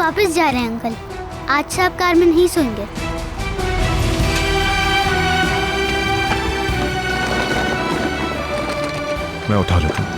वापस जा रहे हैं अंकल। आज से आप कार में नहीं सोएंगे। मैं उठा लेता हूँ।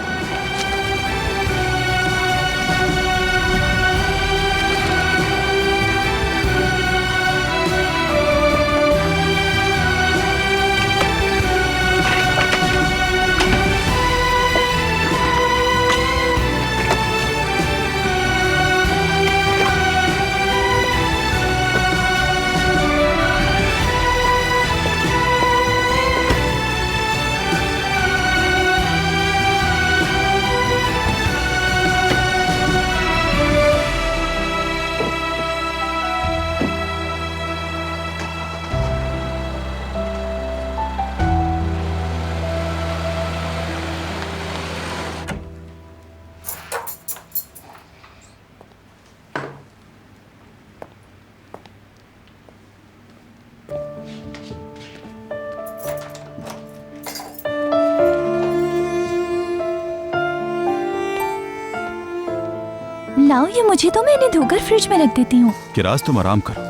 लाओ ये मुझे तो, मैंने धोकर फ्रिज में रख देती हूँ। किराज तुम आराम करो,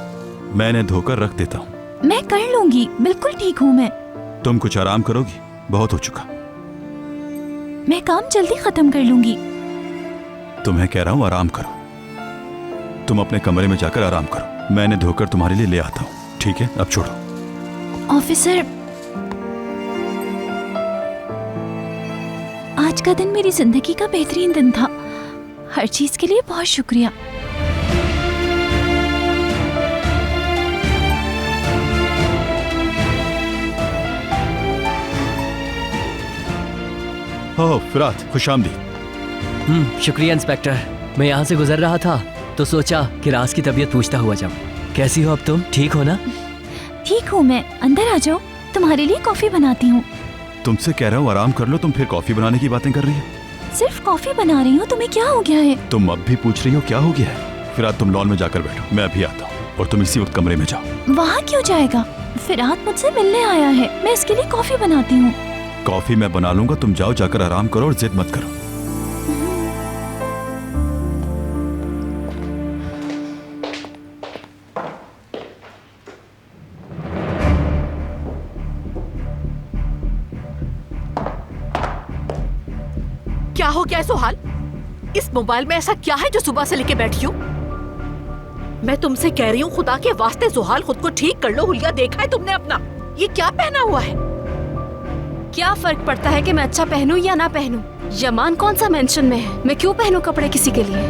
मैंने धोकर रख देता हूँ। मैं कर लूंगी, बिल्कुल ठीक हूँ मैं। तुम कुछ आराम करोगी? बहुत हो चुका। मैं काम जल्दी खत्म कर लूंगी। तुम्हें कह रहा हूँ आराम करो। तुम अपने कमरे में जाकर आराम करो, मैंने धोकर तुम्हारे लिए ले आता हूँ। ठीक है, अब छोड़ो। ऑफिसर, आज का दिन मेरी जिंदगी का बेहतरीन दिन था। हर चीज के लिए बहुत शुक्रिया। ओह फिरात, खुशामदीद। शुक्रिया इंस्पेक्टर। मैं यहाँ से गुजर रहा था तो सोचा कि राज की तबीयत पूछता हुआ जाऊं। कैसी हो अब तुम? ठीक हो ना? ठीक हूँ मैं, अंदर आ जाओ, तुम्हारे लिए कॉफी बनाती हूँ। तुमसे कह रहा हूँ आराम कर लो, तुम फिर कॉफी बनाने की बातें कर रही हो। सिर्फ कॉफी बना रही हूँ, तुम्हें क्या हो गया है? तुम अब भी पूछ रही हो क्या हो गया है? फिरात तुम लॉन में जाकर बैठो, मैं अभी आता हूँ, और तुम इसी वक्त कमरे में जाओ। वहाँ क्यों जाएगा? फिरात मुझसे मिलने आया है, मैं इसके लिए कॉफी बनाती हूँ। कॉफी मैं बना लूंगा, तुम जाओ, जाकर आराम करो और जिद मत करो। क्या हो गया सुहाल? इस मोबाइल में ऐसा क्या है जो सुबह से लेके बैठी हो? मैं तुमसे कह रही हूँ खुदा के वास्ते सुहाल, खुद को ठीक कर लो। हुलिया देखा है तुमने अपना? ये क्या पहना हुआ है? क्या फर्क पड़ता है कि मैं अच्छा पहनूं या ना पहनूं? यमान कौन सा मेंशन में है? मैं क्यों पहनूं कपड़े किसी के लिए?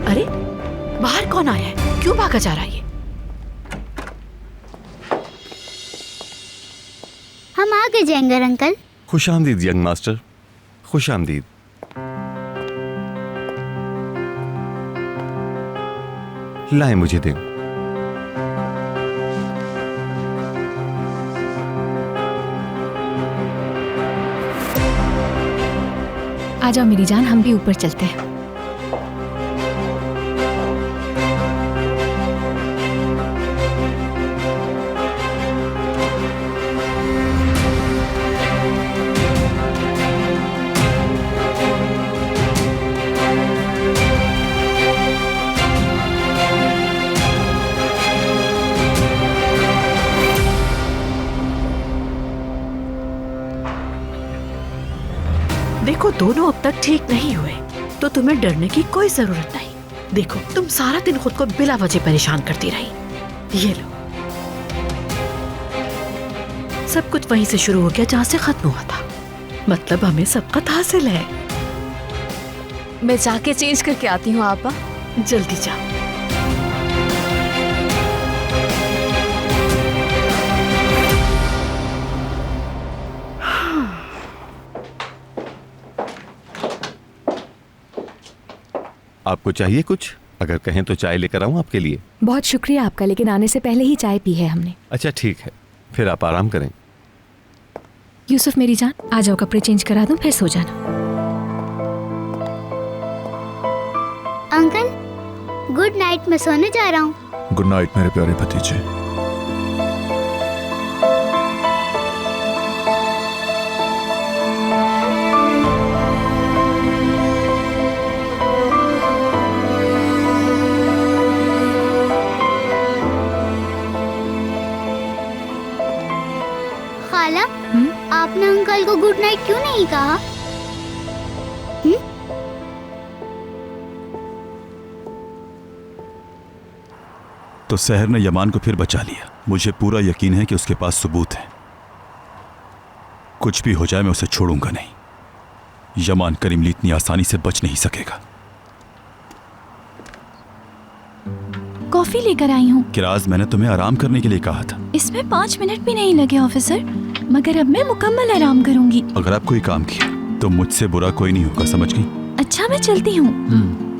अरे बाहर कौन आया है? क्यों भागा जा रहा है ये? हम आगे जाएंगे अंकल। खुशामदीद यंग मास्टर, खुशामदीद। लाएं मुझे दें। आ जाओ मेरी जान, हम भी ऊपर चलते हैं। देखो दोनों अब तक ठीक नहीं हुए तो तुम्हें डरने की कोई जरूरत नहीं। देखो तुम सारा दिन खुद को बिला वजह परेशान करती रही। ये लो, सब कुछ वहीं से शुरू हो गया जहां से खत्म हुआ था। मतलब हमें सबकत हासिल है। मैं जाके चेंज करके आती हूँ आपा। जल्दी जाओ। आपको चाहिए कुछ? अगर कहें तो चाय लेकर आऊं आपके लिए। बहुत शुक्रिया आपका, लेकिन आने से पहले ही चाय पी है हमने। अच्छा ठीक है, फिर आप आराम करें। यूसुफ मेरी जान, आ जाओ, कपड़े चेंज करा दूं, फिर सो जाना। अंकल गुड नाइट, मैं सोने जा रहा हूँ। गुड नाइट मेरे प्यारे भतीजे। खाला, आपने अंकल को गुड नाइट क्यों नहीं कहा? तो सहर ने यमान को फिर बचा लिया। मुझे पूरा यकीन है कि उसके पास सबूत है। कुछ भी हो जाए मैं उसे छोड़ूंगा नहीं। यमान करीमली इतनी आसानी से बच नहीं सकेगा। कॉफी लेकर आई हूँ। किराज, मैंने तुम्हें आराम करने के लिए कहा था। इसमें 5 मिनट भी नहीं लगे ऑफिसर, मगर अब मैं मुकम्मल आराम करूंगी। अगर आप कोई काम किया तो मुझसे बुरा कोई नहीं होगा, समझ गई? अच्छा, मैं चलती हूँ।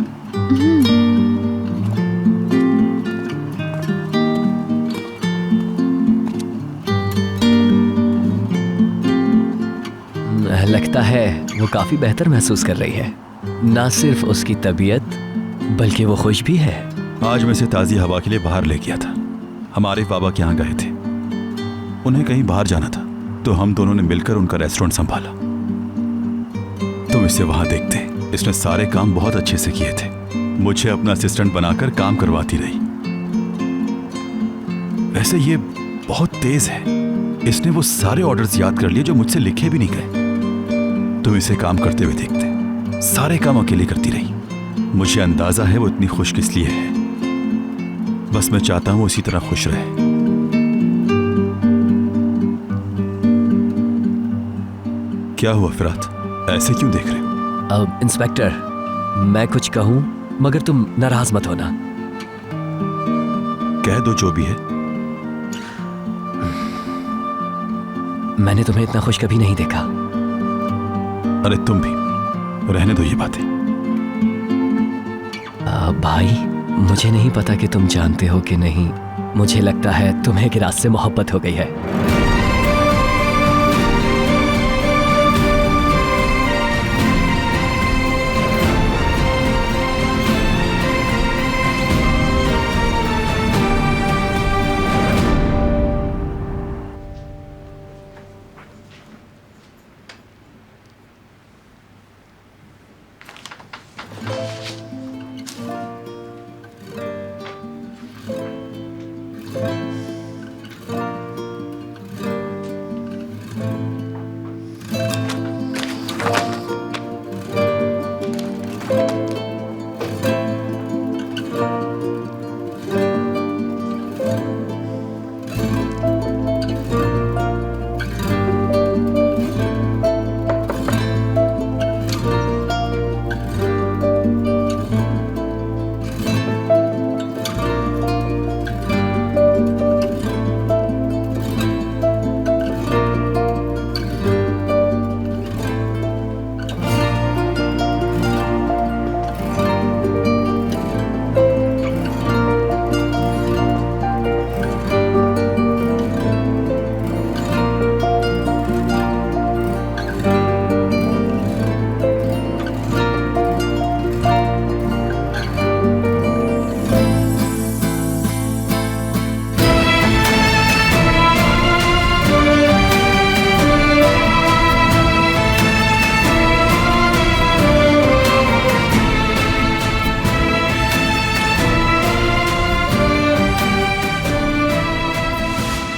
लगता है वो काफी बेहतर महसूस कर रही है। ना सिर्फ उसकी तबीयत बल्कि वो खुश भी है। आज मैं इसे ताज़ी हवा के लिए बाहर ले गया था। हमारे बाबा के यहाँ गए थे, उन्हें कहीं बाहर जाना था, तो हम दोनों ने मिलकर उनका रेस्टोरेंट संभाला। तुम इसे वहां देखते, इसने सारे काम बहुत अच्छे से किए थे। मुझे अपना असिस्टेंट बनाकर काम करवाती रही। वैसे ये बहुत तेज है, इसने वो सारे ऑर्डर्स याद कर लिए जो मुझसे लिखे भी नहीं गए। तुम इसे काम करते हुए देखते, सारे काम अकेले करती रही। मुझे अंदाजा है वो इतनी खुश किस लिए है। बस मैं चाहता हूं उसी तरह खुश रहे। क्या हुआ फिरात, ऐसे क्यों देख रहे हो? अब इंस्पेक्टर, मैं कुछ कहूं मगर तुम नाराज मत होना। कह दो जो भी है। मैंने तुम्हें इतना खुश कभी नहीं देखा। अरे तुम भी, रहने दो ये बातें। भाई, मुझे नहीं पता कि तुम जानते हो कि नहीं, मुझे लगता है तुम्हें किराज से मोहब्बत हो गई है।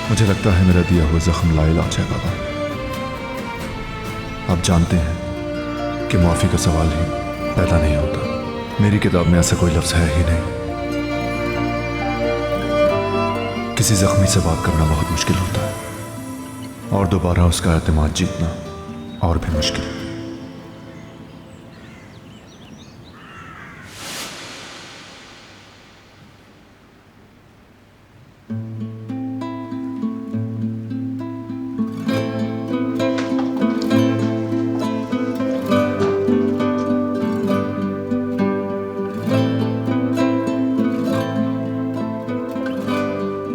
मुझे लगता है मेरा दिया हुआ जख्म लाइलाज है बाबा। आप जानते हैं कि माफी का सवाल ही पैदा नहीं होता। मेरी किताब में ऐसा कोई लफ्ज है ही नहीं। किसी जख्मी से बात करना बहुत मुश्किल होता है और दोबारा उसका एतमाद जीतना और भी मुश्किल।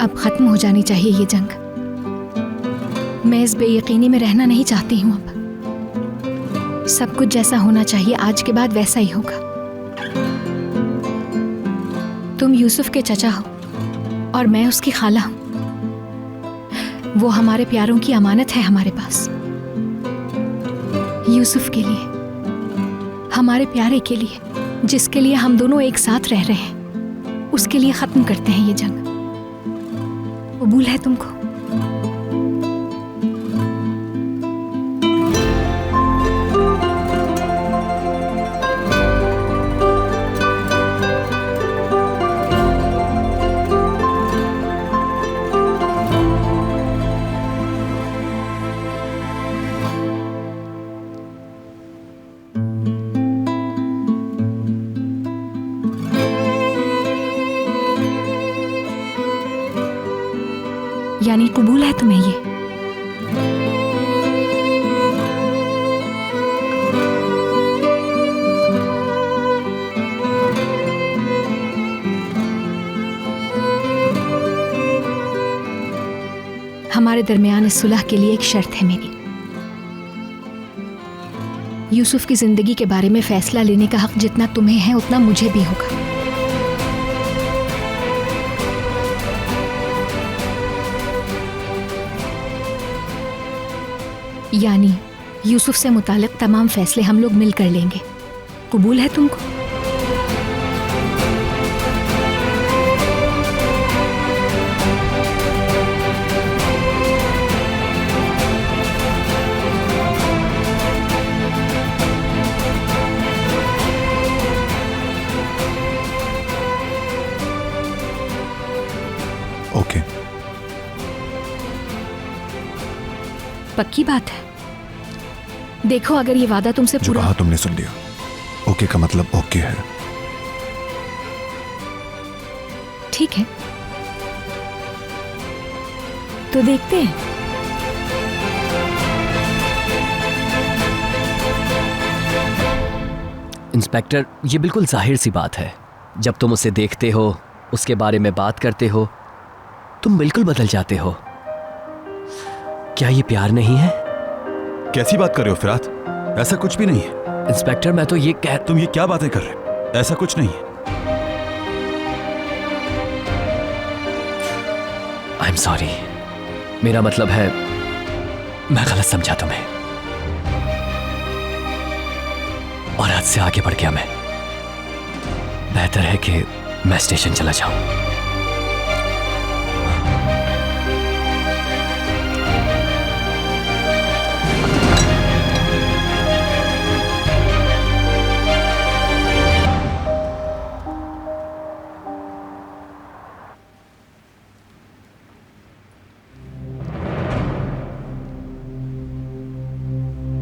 अब खत्म हो जानी चाहिए ये जंग। मैं इस बेयकीनी में रहना नहीं चाहती हूँ। अब सब कुछ जैसा होना चाहिए आज के बाद वैसा ही होगा। तुम यूसुफ के चचा हो और मैं उसकी खाला हूँ। वो हमारे प्यारों की अमानत है हमारे पास। यूसुफ के लिए, हमारे प्यारे के लिए, जिसके लिए हम दोनों एक साथ रह रहे हैं, उसके लिए खत्म करते हैं ये जंग। कबूल है तुमको? यानी कबूल है तुम्हें ये? हमारे दरमियान इस सुलह के लिए एक शर्त है मेरी। यूसुफ की जिंदगी के बारे में फैसला लेने का हक जितना तुम्हें है उतना मुझे भी होगा। यानी यूसुफ से मुताल्लिक तमाम फैसले हम लोग मिलकर लेंगे। कबूल है तुमको? ओके। पक्की बात है। देखो, अगर ये वादा तुमसे जो पूरा कहा तुमने सुन लिया। ओके का मतलब ओके है। ठीक है, तो देखते हैं। इंस्पेक्टर, ये बिल्कुल जाहिर सी बात है। जब तुम उसे देखते हो, उसके बारे में बात करते हो, तुम बिल्कुल बदल जाते हो। क्या ये प्यार नहीं है? कैसी बात कर रहे हो फिरात? ऐसा कुछ भी नहीं है। इंस्पेक्टर, मैं तो ये कह... तुम ये क्या बातें कर रहे हो? ऐसा कुछ नहीं है। I am sorry. मेरा मतलब है, मैं गलत समझा तुम्हें, और आज से आगे बढ़ गया मैं। बेहतर है कि मैं स्टेशन चला जाऊं।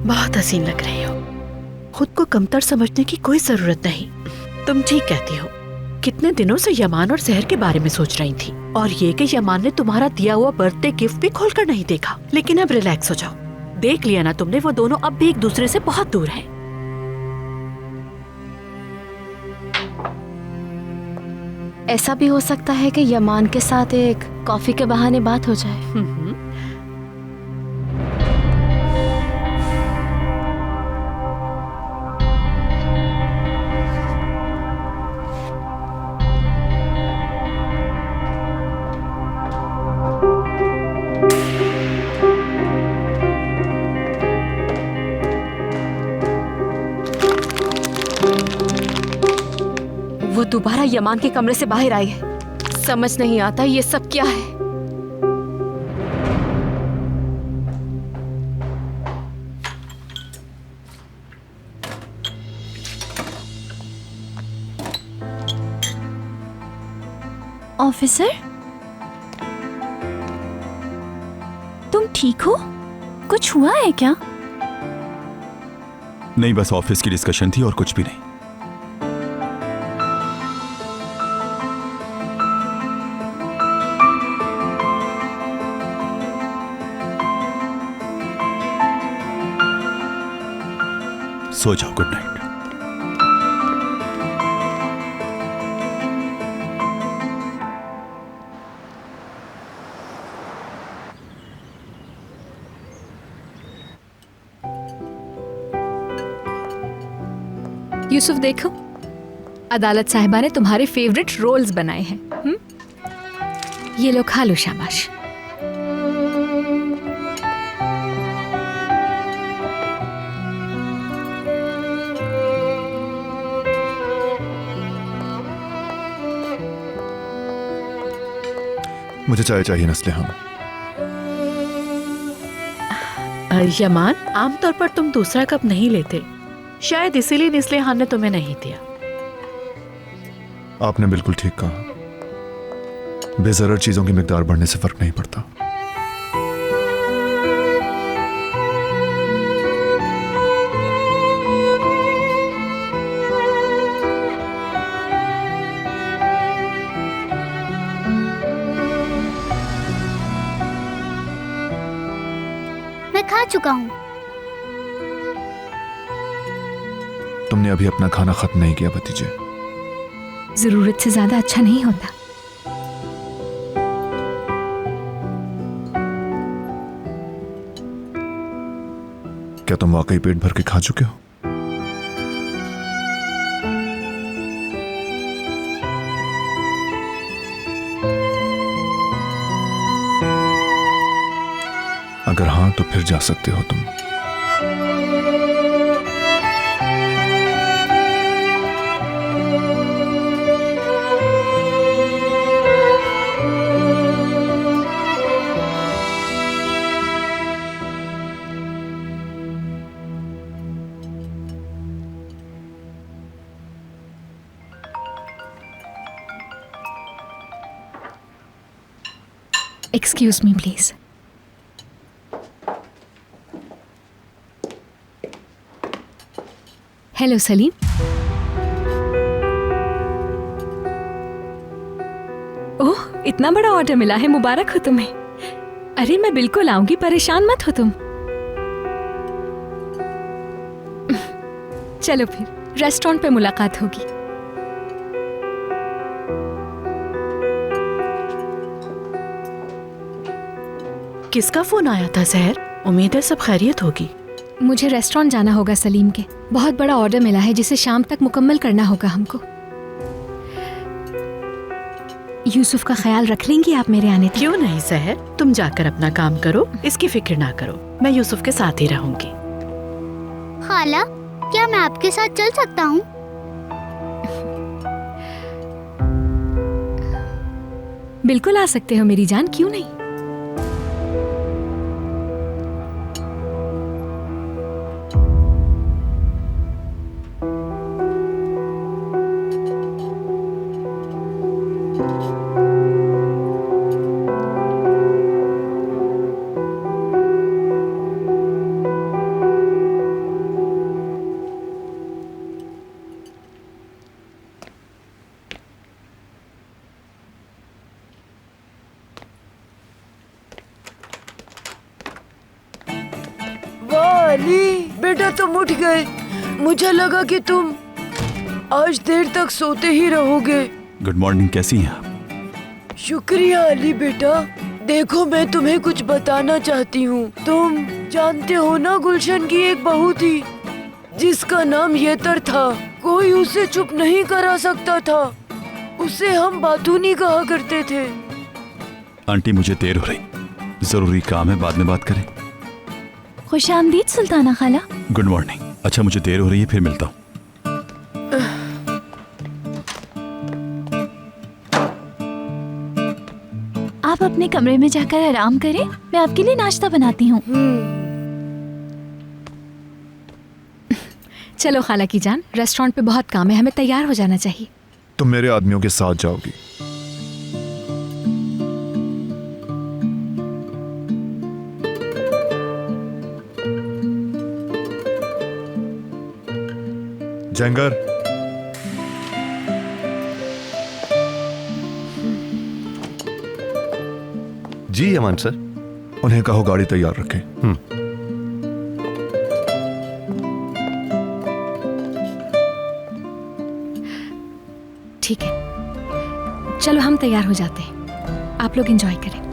बहुत हसीन लग रही हो। खुद को कमतर समझने की कोई जरूरत नहीं। तुम ठीक कहती हो। कितने दिनों से यमान और सहर के बारे में सोच रही थी, और ये कि यमान ने तुम्हारा दिया हुआ बर्थडे गिफ्ट भी खोलकर नहीं देखा। लेकिन अब रिलैक्स हो जाओ। देख लिया ना तुमने, वो दोनों अब भी एक दूसरे से बहुत दूर हैं। ऐसा भी हो सकता है कि यमान के साथ एक कॉफी के बहाने बात हो जाए। वो दोबारा यमान के कमरे से बाहर आई है। समझ नहीं आता ये सब क्या है। ऑफिसर, तुम ठीक हो? कुछ हुआ है क्या? नहीं, बस ऑफिस की डिस्कशन थी और कुछ भी नहीं। सो जाओ, गुड नाइट। यूसुफ, देखो, अदालत साहिबा ने तुम्हारे फेवरेट रोल्स बनाए हैं। ये लो, खा लो, शाबाश। मुझे चाय चाहिए नस्लिहान। यमान, आमतौर पर तुम दूसरा कप नहीं लेते, शायद इसीलिए निस्लिहान ने तुम्हें नहीं दिया। आपने बिल्कुल ठीक कहा। बेजरूर चीजों की मिकदार बढ़ने से फर्क नहीं पड़ता। मैं खा चुका हूँ। तुमने अभी अपना खाना खत्म नहीं किया भतीजे। जरूरत से ज्यादा अच्छा नहीं होता। क्या तुम वाकई पेट भर के खा चुके हो? अगर हाँ तो फिर जा सकते हो तुम। Excuse me please. Hello Salim. Oh, इतना बड़ा ऑर्डर मिला है, मुबारक हो तुम्हें। अरे मैं बिल्कुल आऊंगी, परेशान मत हो तुम। चलो फिर रेस्टोरेंट पे मुलाकात होगी। किसका फोन आया था सहर? उम्मीद है सब खैरियत होगी। मुझे रेस्टोरेंट जाना होगा सलीम के। बहुत बड़ा ऑर्डर मिला है जिसे शाम तक मुकम्मल करना होगा हमको। यूसुफ का ख्याल रख लेंगी आप मेरे आने तक? क्यों नहीं सहर, तुम जाकर अपना काम करो, इसकी फिक्र ना करो। मैं यूसुफ के साथ ही रहूंगी। खाला, क्या मैं आपके साथ चल सकता हूँ? बिल्कुल आ सकते हो मेरी जान, क्यों नहीं। अली, बेटा तुम उठ गए। मुझे लगा कि तुम आज देर तक सोते ही रहोगे। गुड मॉर्निंग, कैसी हैं आप? शुक्रिया अली बेटा। देखो मैं तुम्हें कुछ बताना चाहती हूँ। तुम जानते हो ना गुलशन की एक बहू थी जिसका नाम येतर था। कोई उसे चुप नहीं करा सकता था। उसे हम बातूनी कहा करते थे। आंटी मुझे देर हो रही, जरूरी काम है, बाद में बात करें। खुश आमदीद सुल्ताना खाला। Good morning. अच्छा मुझे देर हो रही है, फिर मिलता हूँ। आप अपने कमरे में जाकर आराम करें, मैं आपके लिए नाश्ता बनाती हूँ। चलो खाला की जान, रेस्टोरेंट पे बहुत काम है, हमें तैयार हो जाना चाहिए। तुम मेरे आदमियों के साथ जाओगी। जंगर, जी अमान सर। उन्हें कहो गाड़ी तैयार रखें। ठीक है, चलो हम तैयार हो जाते हैं, आप लोग एंजॉय करें।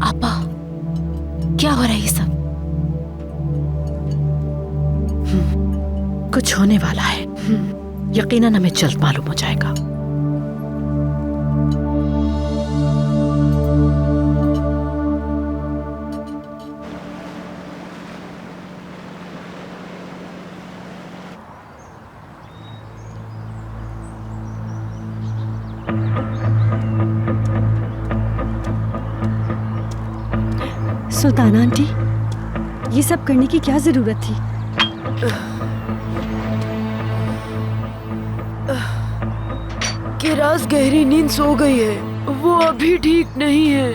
आपा, क्या हो रहा है ये सब? कुछ होने वाला है। यकीनन हमें जल्द मालूम हो जाएगा। सुल्ताना आंटी, ये सब करने की क्या जरूरत थी? किरास गहरी नींद सो गई है, वो अभी ठीक नहीं है।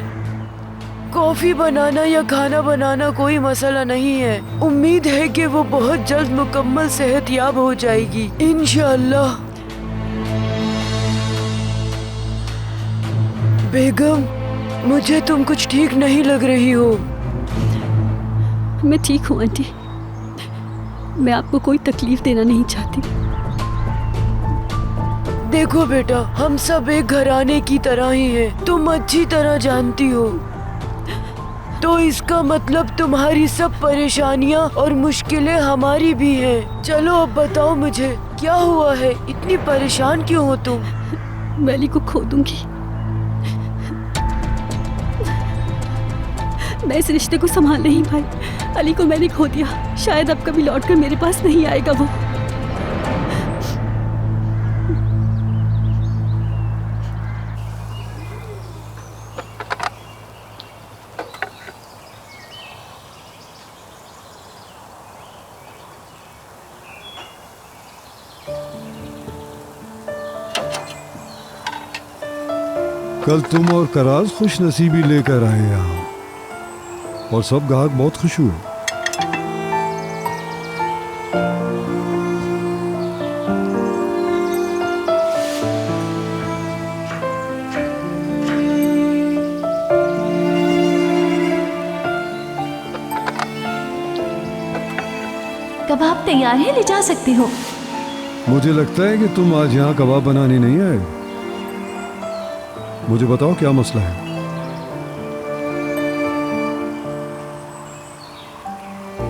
कॉफी बनाना या खाना बनाना कोई मसला नहीं है। उम्मीद है कि वो बहुत जल्द मुकम्मल सेहतयाब हो जाएगी इंशाअल्लाह। बेगम, मुझे तुम कुछ ठीक नहीं लग रही हो। मैं ठीक हूँ आंटी, मैं आपको कोई तकलीफ देना नहीं चाहती। देखो बेटा, हम सब एक घराने की तरह ही हैं। तुम अच्छी तरह जानती हो, तो इसका मतलब तुम्हारी सब परेशानियां और मुश्किलें हमारी भी हैं। चलो अब बताओ मुझे, क्या हुआ है? इतनी परेशान क्यों हो तुम? मैं अली को खो दूंगी। मैं इस रिश्ते को संभाल नहीं पाई। अली को मैंने खो दिया, शायद अब कभी लौटकर मेरे पास नहीं आएगा वो। कल तुम और कराज खुश नसीबी लेकर आए यहाँ, और सब ग्राहक बहुत खुश हुए। कबाब तैयार है, ले जा सकते हो। मुझे लगता है कि तुम आज यहाँ कबाब बनाने नहीं आए। मुझे बताओ क्या मसला है?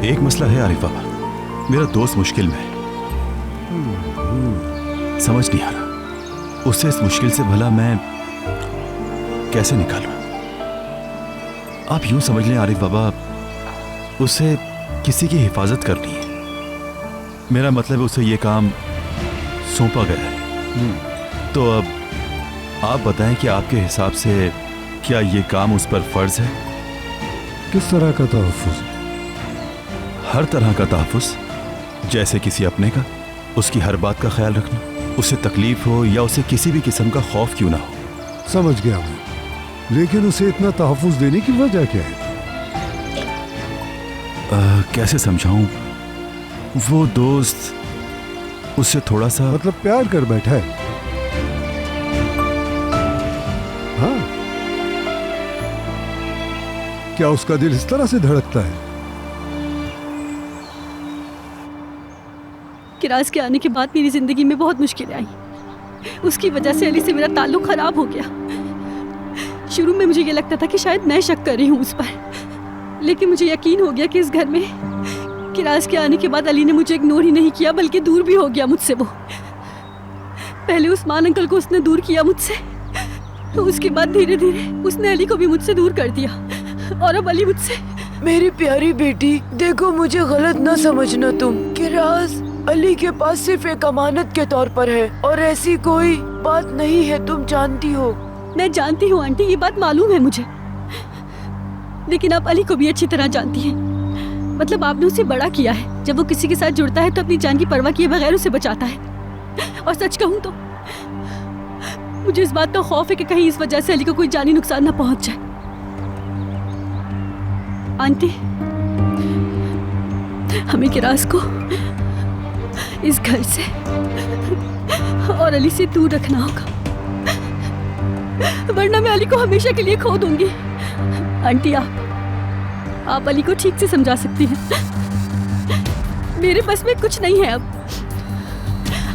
एक मसला है आरिफ बाबा, मेरा दोस्त मुश्किल में है। समझ नहीं आ रहा उसे इस मुश्किल से भला मैं कैसे निकालूं। आप यूं समझ लें आरिफ बाबा, उसे किसी की हिफाजत करनी है। मेरा मतलब उसे ये काम सौंपा गया है। तो अब आप बताएं कि आपके हिसाब से क्या ये काम उस पर फर्ज है? किस तरह का तहफ़्फ़ुज़? हर तरह का तहफ़्फ़ुज़, जैसे किसी अपने का, उसकी हर बात का ख्याल रखना, उसे तकलीफ हो या उसे किसी भी किस्म का खौफ क्यों ना हो। समझ गया मैं, लेकिन उसे इतना तहफ़्फ़ुज़ देने की वजह क्या है? कैसे समझाऊं? वो दोस्त उससे थोड़ा सा मतलब प्यार कर बैठा है। हाँ, क्या उसका दिल इस तरह से धड़कता है? किरास के आने के बाद मेरी जिंदगी में बहुत मुश्किलें आई। उसकी वजह से अली से मेरा ताल्लुक खराब हो गया। शुरू में मुझे ये लगता था कि शायद मैं शक कर रही हूँ उस पर, लेकिन मुझे यकीन हो गया कि इस घर में किरास के आने के बाद अली ने मुझे इग्नोर ही नहीं किया, बल्कि दूर भी हो गया मुझसे। वो पहले उस्मान अंकल को उसने दूर किया मुझसे, तो उसके बाद धीरे धीरे उसने अली को भी मुझसे दूर कर दिया, और अब अली मुझसे। मेरी प्यारी बेटी, देखो मुझे गलत ना समझना तुम। किरास अली के पास सिर्फ एक अमानत के तौर पर है, और ऐसी कोई बात नहीं है, तुम जानती हो। मैं जानती हूँ आंटी, ये बात मालूम है मुझे, लेकिन आप अली को भी अच्छी तरह जानती हैं। मतलब आपने उसे बड़ा किया है। जब वो किसी के साथ जुड़ता है तो अपनी जान की परवाह किए बगैर उसे बचाता है। और सच कहूँ तो मुझे इस बात का खौफ है कि कहीं इस वजह से अली को कोई जानी नुकसान न पहुंच जाए। आंटी, हमें किरास को इस घर से और अली से दूर रखना होगा, वरना मैं अली को हमेशा के लिए खो दूंगी। आंटी, आप अली को ठीक से समझा सकती हैं। मेरे बस में कुछ नहीं है अब,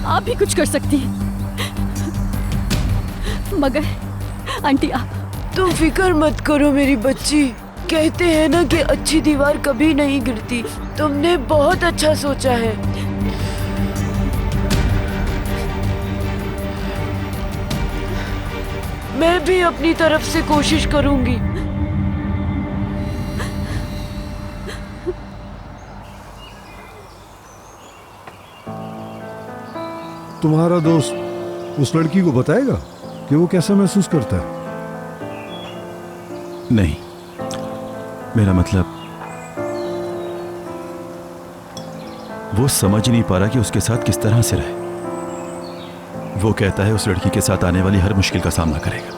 आप भी कुछ कर सकती हैं। मगर आंटी, आप तुम फिक्र मत करो मेरी बच्ची। कहते हैं ना कि अच्छी दीवार कभी नहीं गिरती। तुमने बहुत अच्छा सोचा है। मैं भी अपनी तरफ से कोशिश करूंगी। तुम्हारा दोस्त उस लड़की को बताएगा कि वो कैसा महसूस करता है? नहीं, मेरा मतलब वो समझ ही नहीं पा रहा कि उसके साथ किस तरह से रहे। वो कहता है उस लड़की के साथ आने वाली हर मुश्किल का सामना करेगा।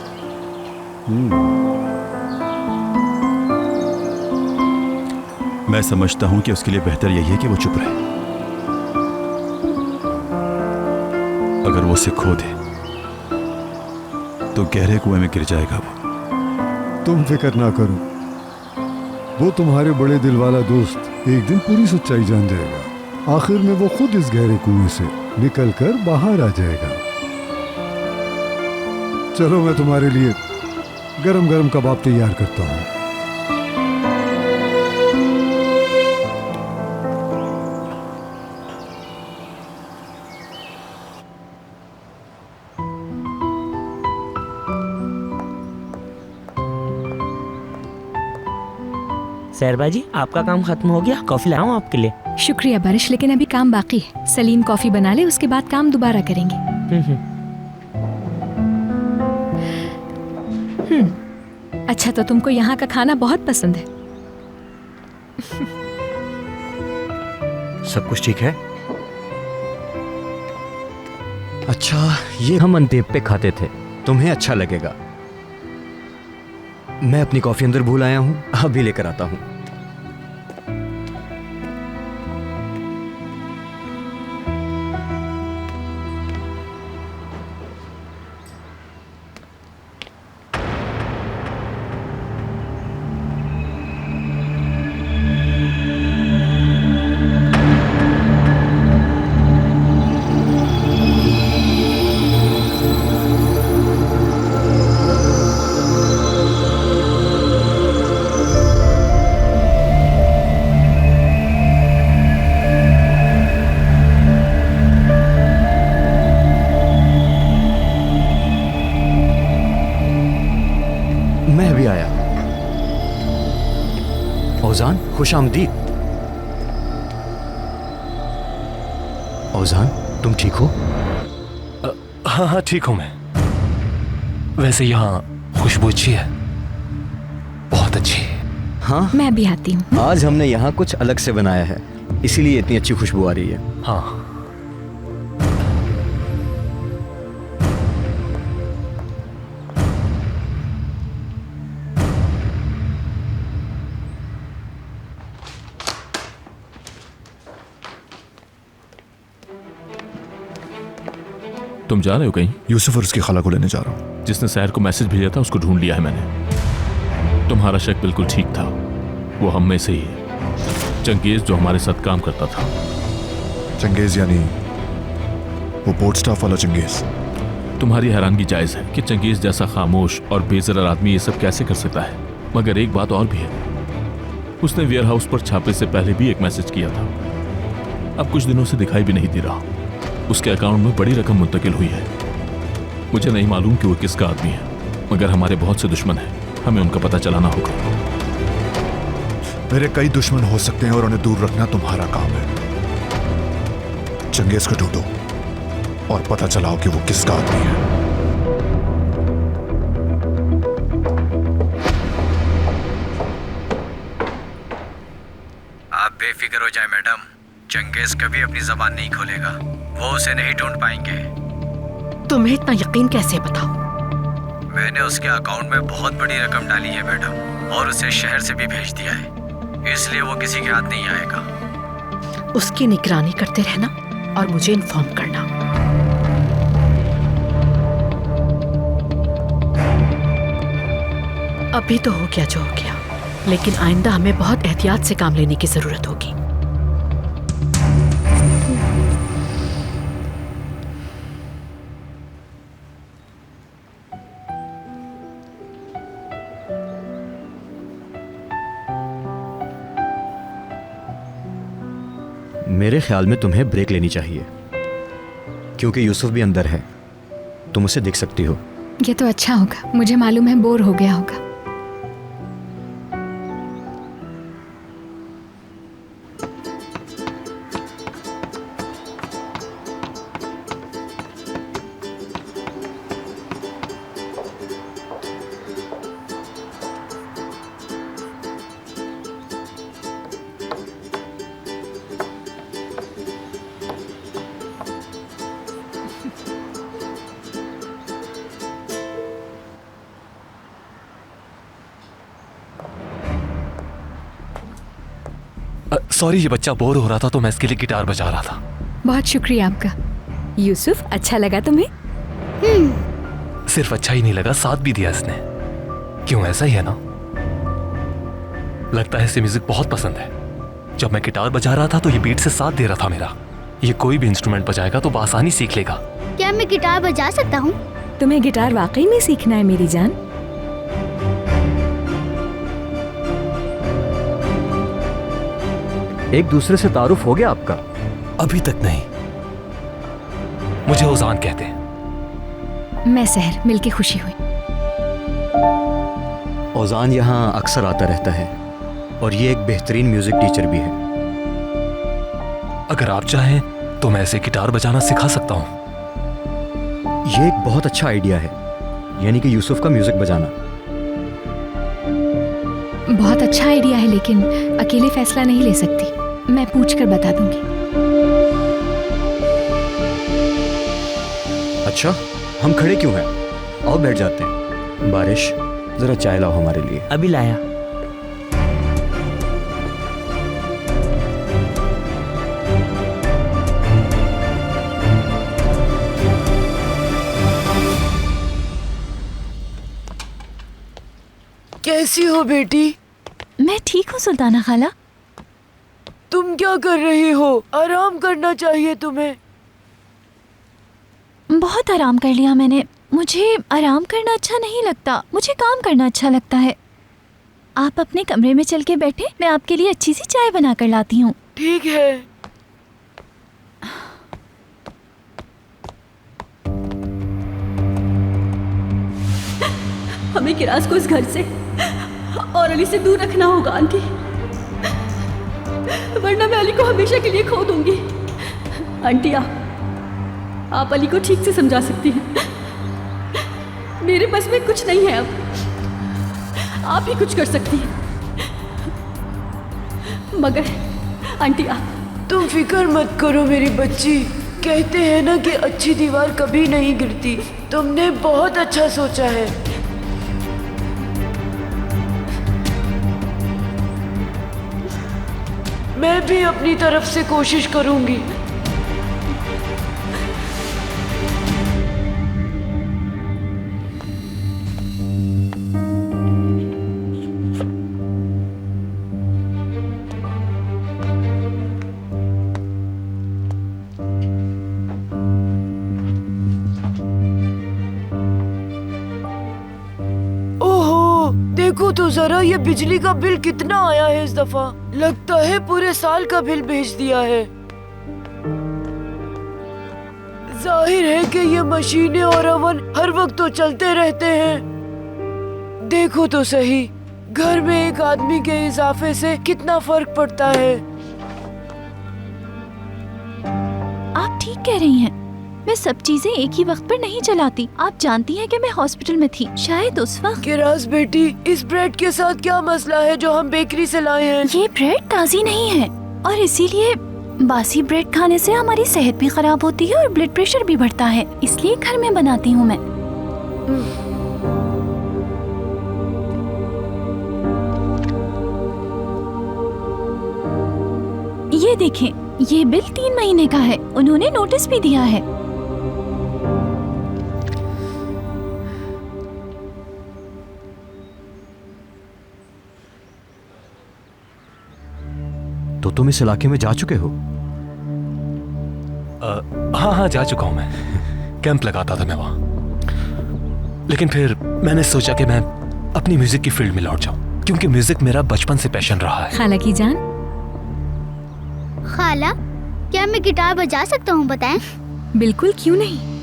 मैं समझता हूं कि उसके लिए बेहतर यही है कि वो चुप रहे। अगर वो उसे खो दे तो गहरे कुएं में गिर जाएगा वो। तुम फिक्र ना करो, वो तुम्हारे बड़े दिल वाला दोस्त एक दिन पूरी सच्चाई जान जाएगा। आखिर में वो खुद इस गहरे कुएं से निकलकर बाहर आ जाएगा। चलो मैं तुम्हारे लिए गरम गरम कबाब तैयार करता हूँ। सहरबा जी, आपका काम खत्म हो गया? कॉफी लाऊं आपके लिए? शुक्रिया बारिश, लेकिन अभी काम बाकी है। सलीम कॉफी बना ले, उसके बाद काम दोबारा करेंगे। अच्छा, तो तुमको यहाँ का खाना बहुत पसंद है? सब कुछ ठीक है? अच्छा, ये हम अंतेब पे खाते थे, तुम्हें अच्छा लगेगा। मैं अपनी कॉफी अंदर भूल आया हूँ, अभी लेकर आता हूँ। औजान, खुश आमदीद। औजान, तुम ठीक हो? हाँ हाँ ठीक हूं मैं। वैसे यहाँ खुशबू अच्छी है, बहुत अच्छी है। हाँ, मैं भी आती हूँ। आज हमने यहाँ कुछ अलग से बनाया है, इसीलिए इतनी अच्छी खुशबू आ रही है। हाँ, तुम जा रहे हो कहीं? यूसुफ और उसकी खाला को लेने जा रहा हूँ। जिसने शहर को मैसेज भेजा था उसको ढूंढ लिया है मैंने। तुम्हारा शक बिल्कुल ठीक था, वो हम में से ही है। चंगेज जो हमारे साथ काम करता था। चंगेज यानी वो बोर्ड स्टाफ वाला चंगेज? तुम्हारी हैरानगी जायज है कि चंगेज जैसा खामोश और बेजरर आदमी ये सब कैसे कर सकता है, मगर एक बात और भी है, उसने वेयर हाउस पर छापे से पहले भी एक मैसेज किया था। अब कुछ दिनों से दिखाई भी नहीं दे रहा। उसके अकाउंट में बड़ी रकम मुंतकिल हुई है। मुझे नहीं मालूम कि वो किसका आदमी है, मगर हमारे बहुत से दुश्मन हैं, हमें उनका पता चलाना होगा। मेरे कई दुश्मन हो सकते हैं और उन्हें दूर रखना तुम्हारा काम है। चंगेज को ढूंढो और पता चलाओ कि वो किसका आदमी है। आप बेफिक्र हो जाए मैडम, चंगेज कभी अपनी जबान नहीं खोलेगा, वो उसे नहीं ढूंढ पाएंगे। तुम्हें इतना यकीन कैसे? बताओ। मैंने उसके अकाउंट में बहुत बड़ी रकम डाली है मैडम, और उसे शहर से भी भेज दिया है, इसलिए वो किसी के हाथ नहीं आएगा। उसकी निगरानी करते रहना और मुझे इन्फॉर्म करना। अभी तो हो गया जो हो गया, लेकिन आइंदा हमें बहुत एहतियात से काम लेने की जरूरत होगी। मेरे ख्याल में तुम्हें ब्रेक लेनी चाहिए, क्योंकि यूसुफ भी अंदर है, तुम उसे देख सकती हो। ये तो अच्छा होगा, मुझे मालूम है बोर हो गया होगा। सॉरी, ये बच्चा बोर हो रहा था तो मैं इसके लिए गिटार बजा रहा था। बहुत शुक्रिया आपका। यूसुफ, अच्छा लगा तुम्हें? सिर्फ अच्छा ही नहीं लगा, साथ भी दिया इसने। क्यों, ऐसा ही है ना? लगता है इसे म्यूजिक बहुत पसंद है। जब मैं गिटार बजा रहा था तो ये बीट से साथ दे रहा था मेरा। ये कोई भी इंस्ट्रूमेंट बजाएगा तो आसानी सीख लेगा। क्या मैं गिटार बजा सकता हूँ? तुम्हें गिटार वाकई में सीखना है मेरी जान? एक दूसरे से तारुफ हो गया आपका? अभी तक नहीं। मुझे ओजान कहते हैं। मैं सहर, मिलके खुशी हुई। ओजान यहाँ अक्सर आता रहता है और ये एक बेहतरीन म्यूजिक टीचर भी है। अगर आप चाहें तो मैं इसे गिटार बजाना सिखा सकता हूँ। ये एक बहुत अच्छा आइडिया है, यानी कि यूसुफ का म्यूजिक बजाना। बहुत अच्छा आइडिया है, लेकिन अकेले फैसला नहीं ले सकती। मैं पूछकर बता दूंगी। अच्छा, हम खड़े क्यों हैं? आओ बैठ जाते हैं। बारिश, जरा चाय लाओ हमारे लिए। अभी लाया। कैसी हो बेटी? मैं ठीक हूँ सुल्ताना खाला। तुम क्या कर रही हो? आराम करना चाहिए तुम्हें। बहुत आराम कर लिया मैंने। मुझे आराम करना अच्छा नहीं लगता, मुझे काम करना अच्छा लगता है। आप अपने कमरे में चल के बैठे, मैं आपके लिए अच्छी सी चाय बना कर लाती हूँ। ठीक है। हमें किरास को इस घर से और अली से दूर रखना होगा आंटी, वरना मैं अली को हमेशा के लिए खो दूंगी। आंटी, आप अली को ठीक से समझा सकती हैं। मेरे बस में कुछ नहीं है, अब आप ही कुछ कर सकती हैं। मगर आंटी, तुम फिक्र मत करो मेरी बच्ची। कहते हैं ना कि अच्छी दीवार कभी नहीं गिरती। तुमने बहुत अच्छा सोचा है। मैं भी अपनी तरफ से कोशिश करूंगी। देखो तो जरा, ये बिजली का बिल कितना आया है इस दफा। लगता है पूरे साल का बिल भेज दिया है। जाहिर है कि ये मशीनें और ओवन हर वक्त तो चलते रहते हैं। देखो तो सही, घर में एक आदमी के इजाफे से कितना फर्क पड़ता है। आप ठीक कह रही हैं। मैं सब चीजें एक ही वक्त पर नहीं चलाती। आप जानती हैं कि मैं हॉस्पिटल में थी, शायद उस वक्त। किरास बेटी, इस ब्रेड के साथ क्या मसला है जो हम बेकरी से लाए हैं? ये ब्रेड ताज़ी नहीं है और इसीलिए बासी ब्रेड खाने से हमारी सेहत भी खराब होती है और ब्लड प्रेशर भी बढ़ता है। इसलिए घर में बनाती हूँ मैं। ये देखें, ये बिल 3 महीने का है। उन्होंने नोटिस भी दिया है। तो तुम इस इलाके में जा चुके हो? हाँ, जा चुका हूं मैं। कैंप लगाता था मैं वहां। लेकिन फिर मैंने सोचा कि मैं अपनी म्यूजिक की फील्ड में लौट जाऊं, क्योंकि म्यूजिक मेरा बचपन से पैशन रहा है। खाला की जान। खाला, क्या मैं गिटार बजा सकता हूँ? बताएं। बिल्कुल, क्यों नहीं।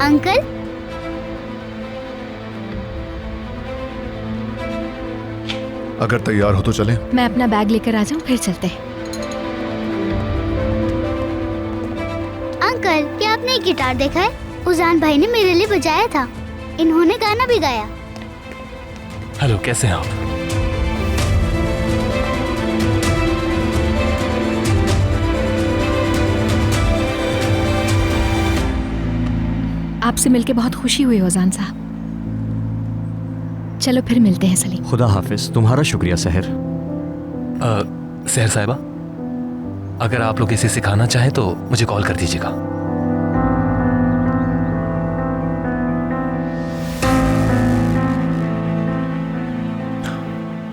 अंकल, अगर तैयार हो तो चलें। मैं अपना बैग लेकर आ जाऊं, फिर चलते हैं। अंकल, क्या आपने एक गिटार देखा है, उजान भाई ने मेरे लिए बजाया था। इन्होंने गाना भी गाया। हेलो, कैसे हैं आप? आपसे मिलके बहुत खुशी हुई ओजान साहब। चलो फिर मिलते हैं सलीम। खुदा हाफिज। तुम्हारा शुक्रिया सहर। सहर साहिबा, अगर आप लोग इसे सिखाना चाहें तो मुझे कॉल कर दीजिएगा।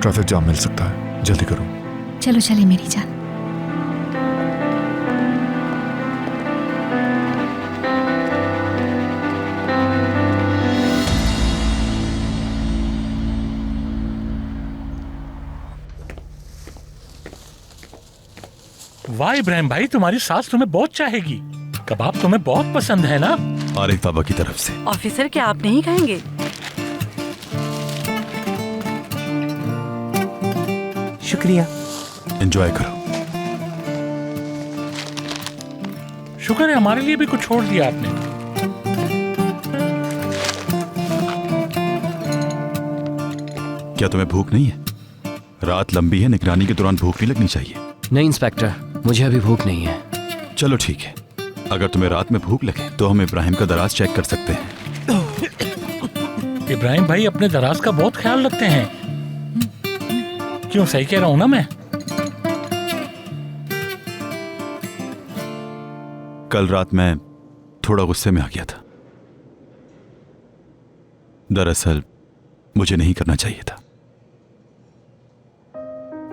ट्रैफिक जाम मिल सकता है, जल्दी करो। चलो चले मेरी जान। वाह इब्राहिम भाई, तुम्हारी सास तुम्हें बहुत चाहेगी। कबाब तुम्हें बहुत पसंद है ना? आरिफ बाबा की तरफ से। ऑफिसर, क्या आप नहीं खाएंगे? शुक्रिया। एंजॉय करो। शुक्र है हमारे लिए भी कुछ छोड़ दिया आपने। क्या तुम्हें भूख नहीं है? रात लंबी है, निगरानी के दौरान भूख नहीं लगनी चाहिए। नहीं इंस्पेक्टर, मुझे अभी भूख नहीं है। चलो ठीक है, अगर तुम्हें रात में भूख लगे तो हम इब्राहिम का दराज चेक कर सकते हैं। इब्राहिम भाई अपने दराज का बहुत ख्याल रखते हैं। क्यों, सही कह रहा हूं ना मैं? कल रात मैं थोड़ा गुस्से में आ गया था। दरअसल मुझे नहीं करना चाहिए था।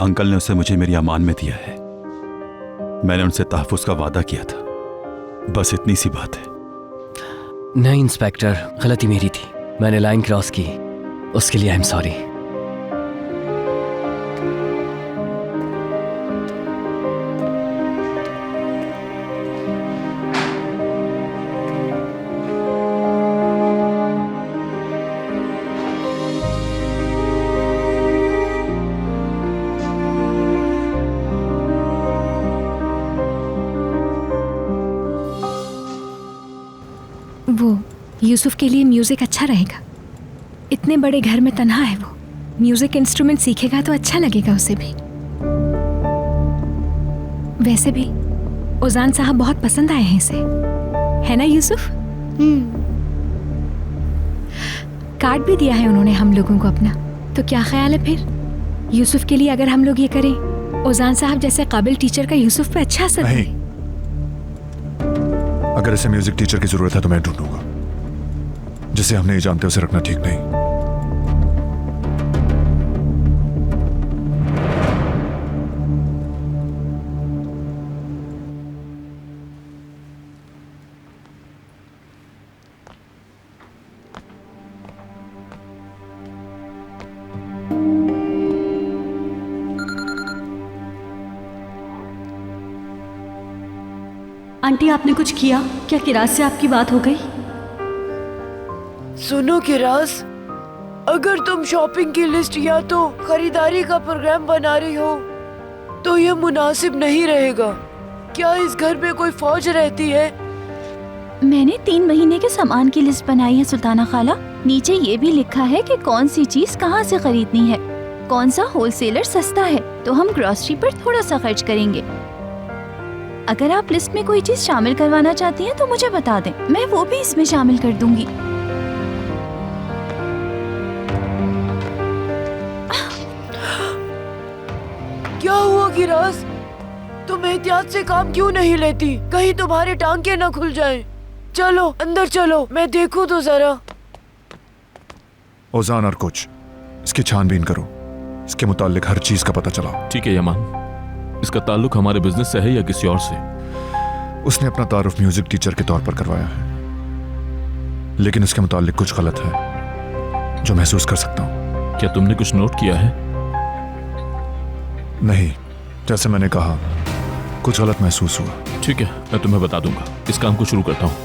अंकल ने उसे मुझे मेरी अमान में दिया है। मैंने उनसे तहफ़्फ़ुज़ का वादा किया था, बस इतनी सी बात है। नहीं इंस्पेक्टर, गलती मेरी थी। मैंने लाइन क्रॉस की, उसके लिए आई एम सॉरी। वो यूसुफ के लिए म्यूजिक अच्छा रहेगा। इतने बड़े घर में तन्हा है वो। म्यूजिक इंस्ट्रूमेंट सीखेगा तो अच्छा लगेगा उसे भी। वैसे भी ओजान साहब बहुत पसंद आए हैं इसे, है ना यूसुफ? कार्ड भी दिया है उन्होंने हम लोगों को अपना। तो क्या ख्याल है फिर यूसुफ के लिए अगर हम लोग ये करें? ओजान साहब जैसे काबिल टीचर का यूसुफ पे अच्छा असर है। अगर इसे म्यूजिक टीचर की जरूरत है तो मैं ढूंढूंगा। जिसे हम नहीं जानते उसे रखना ठीक नहीं। आंटी, आपने कुछ किया क्या? किराज से आपकी बात हो गई? सुनो किराज, अगर तुम शॉपिंग की लिस्ट या तो खरीदारी का प्रोग्राम बना रही हो तो ये मुनासिब नहीं रहेगा। क्या इस घर में कोई फौज रहती है? मैंने 3 महीने के सामान की लिस्ट बनाई है सुल्ताना खाला। नीचे ये भी लिखा है कि कौन सी चीज कहाँ से खरीदनी है, कौन सा होलसेलर सस्ता है, तो हम ग्रोसरी पर थोड़ा सा खर्च करेंगे। अगर आप लिस्ट में कोई चीज शामिल करवाना चाहती हैं तो मुझे बता दें, मैं वो भी इसमें शामिल कर दूंगी। क्या हुआ किराज? तुम एहतियात से काम क्यों नहीं लेती? कहीं तुम्हारे टांके न खुल जाएं। चलो अंदर चलो, मैं देखूं तो जरा। ओजान और कुछ इसकी छानबीन करो, इसके मुताल्लिक हर चीज का पता चलाओ। ठीक है यमान। इसका ताल्लुक हमारे बिजनेस से है या किसी और से? उसने अपना तारुफ म्यूजिक टीचर के तौर पर करवाया है, लेकिन इसके मुताल्लिक कुछ गलत है जो महसूस कर सकता हूँ। क्या तुमने कुछ नोट किया है? नहीं, जैसे मैंने कहा कुछ गलत महसूस हुआ। ठीक है, मैं तुम्हें बता दूंगा। इस काम को शुरू करता हूँ।